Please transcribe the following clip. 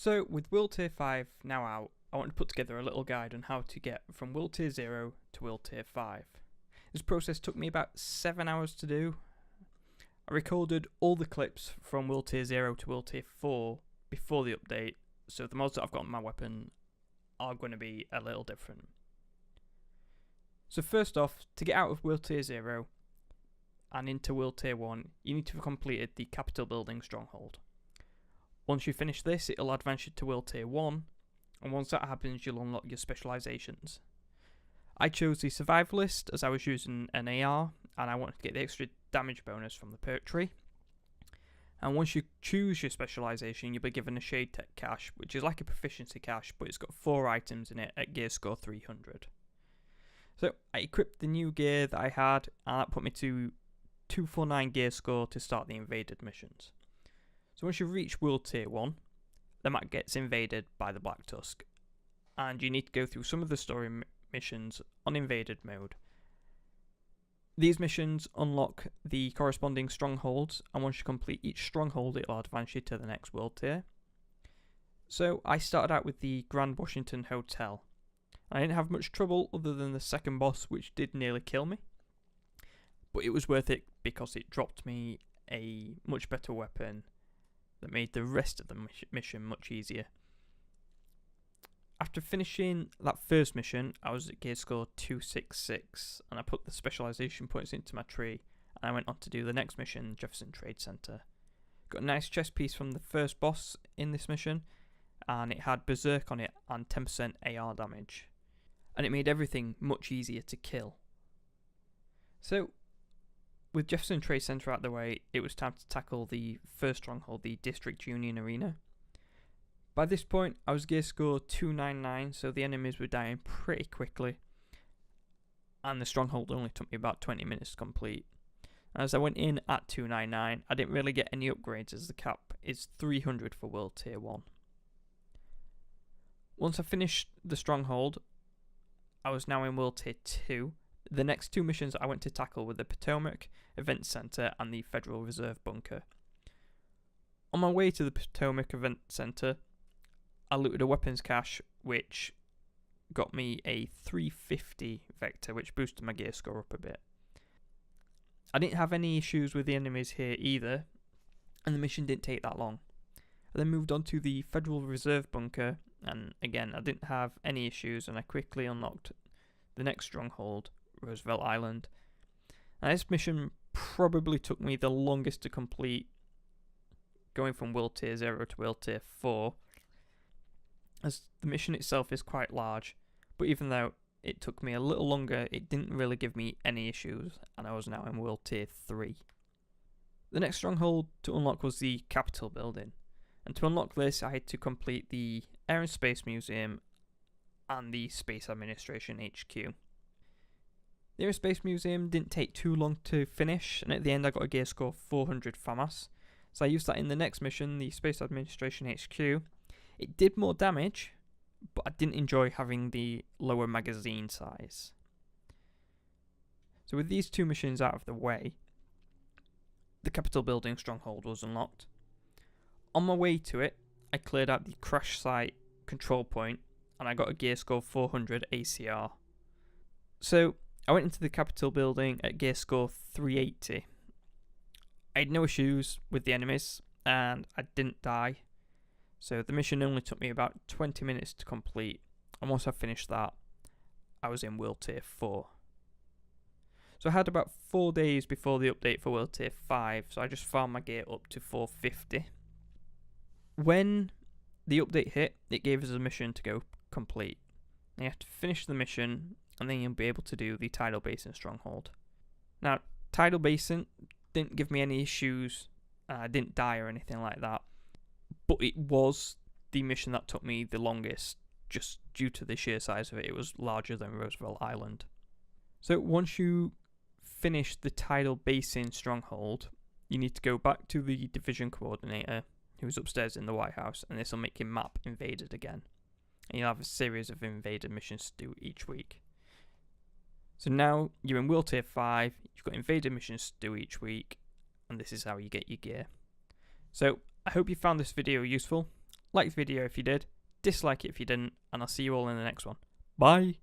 So with World Tier 5 now out, I want to put together a little guide on how to get from World Tier 0 to World Tier 5. This process took me about 7 hours to do. I recorded all the clips from World Tier 0 to World Tier 4 before the update, so the mods that I've got on my weapon are going to be a little different. So first off, to get out of World Tier 0 and into World Tier 1, you need to have completed the Capitol Building Stronghold. Once you finish this, it'll advance you to World Tier 1, and once that happens, you'll unlock your specializations. I chose the Survivalist as I was using an AR, and I wanted to get the extra damage bonus from the perk tree. And once you choose your specialization, you'll be given a Shade Tech cache, which is like a proficiency cache, but it's got 4 items in it at gear score 300. So I equipped the new gear that I had, and that put me to 249 gear score to start the invaded missions. So once you reach World Tier 1, the map gets invaded by the Black Tusk, and you need to go through some of the story missions on invaded mode. These missions unlock the corresponding strongholds, and once you complete each stronghold, it'll advance you to the next world tier. So I started out with the Grand Washington Hotel. I didn't have much trouble other than the second boss, which did nearly kill me, but it was worth it because it dropped me a much better weapon that made the rest of the mission much easier. After finishing that first mission, I was at gear score 266, and I put the specialization points into my tree, and I went on to do the next mission, Jefferson Trade Center. Got a nice chest piece from the first boss in this mission, and it had Berserk on it and 10% AR damage, and it made everything much easier to kill. So, with Jefferson Trade Center out of the way, it was time to tackle the first stronghold, the District Union Arena. By this point, I was gear score 299, so the enemies were dying pretty quickly, and the stronghold only took me about 20 minutes to complete. As I went in at 299, I didn't really get any upgrades as the cap is 300 for World Tier 1. Once I finished the stronghold, I was now in World Tier 2. The next 2 missions I went to tackle were the Potomac Event Center and the Federal Reserve Bunker. On my way to the Potomac Event Center, I looted a weapons cache which got me a 350 vector, which boosted my gear score up a bit. I didn't have any issues with the enemies here either, and the mission didn't take that long. I then moved on to the Federal Reserve Bunker, and again I didn't have any issues, and I quickly unlocked the next stronghold, Roosevelt Island. And this mission probably took me the longest to complete, going from World Tier 0 to World Tier 4, as the mission itself is quite large, but even though it took me a little longer, it didn't really give me any issues, and I was now in World Tier 3. The next stronghold to unlock was the Capitol Building, and to unlock this I had to complete the Air and Space Museum and the Space Administration HQ. The Air and Space Museum didn't take too long to finish, and at the end I got a gear score 400 FAMAS, so I used that in the next mission, the Space Administration HQ. It did more damage, but I didn't enjoy having the lower magazine size. So with these 2 missions out of the way, the Capitol Building Stronghold was unlocked. On my way to it, I cleared out the crash site control point, and I got a gear score 400 ACR. So I went into the Capitol Building at gear score 380. I had no issues with the enemies, and I didn't die. So the mission only took me about 20 minutes to complete, and once I finished that, I was in World Tier 4. So I had about 4 days before the update for World Tier 5, so I just farmed my gear up to 450. When the update hit, it gave us a mission to go complete. You have to finish the mission, and then you'll be able to do the Tidal Basin Stronghold. Now, Tidal Basin didn't give me any issues, I didn't die or anything like that, but it was the mission that took me the longest, just due to the sheer size of it. It was larger than Roosevelt Island. So once you finish the Tidal Basin Stronghold, you need to go back to the Division Coordinator, who's upstairs in the White House, and this will make your map invaded again. And you'll have a series of invaded missions to do each week. So now you're in World Tier 5, you've got invaded missions to do each week, and this is how you get your gear. So I hope you found this video useful. Like the video if you did, dislike it if you didn't, and I'll see you all in the next one. Bye!